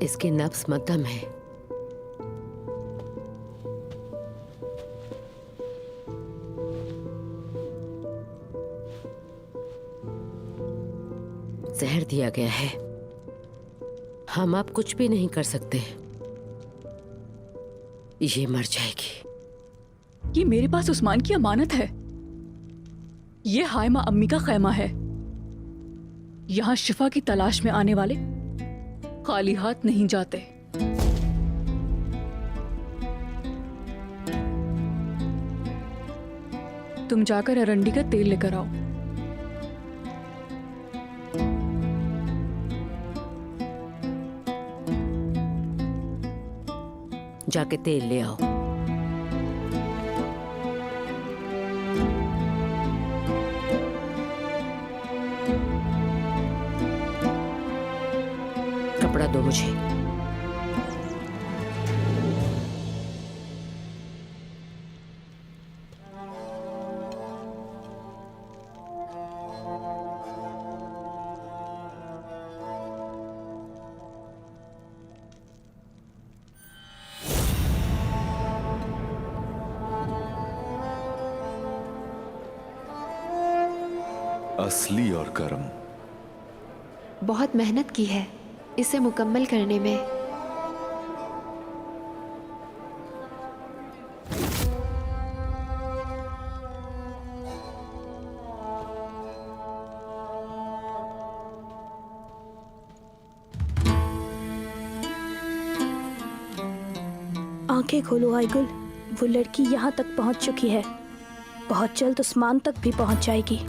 इसकी नब्ज मध्यम है। जहर दिया गया है। हम अब कुछ भी नहीं कर सकते। ये मर जाएगी। ये मेरे पास उस्मान की अमानत है। ये हाइमा अम्मी का खैमा है। यहां शिफा की तलाश में आने वाले खाली हाथ नहीं जाते। तुम जाकर अरंडी का तेल लेकर आओ। जाके तेल ले आओ। कपड़ा दो मुझे। असली और कर्म। बहुत मेहनत की है इसे मुकम्मल करने में। आंखें खोलो आइगुल, वो लड़की यहाँ तक पहुँच चुकी है। बहुत जल्द उस्मान तक भी पहुँच जाएगी।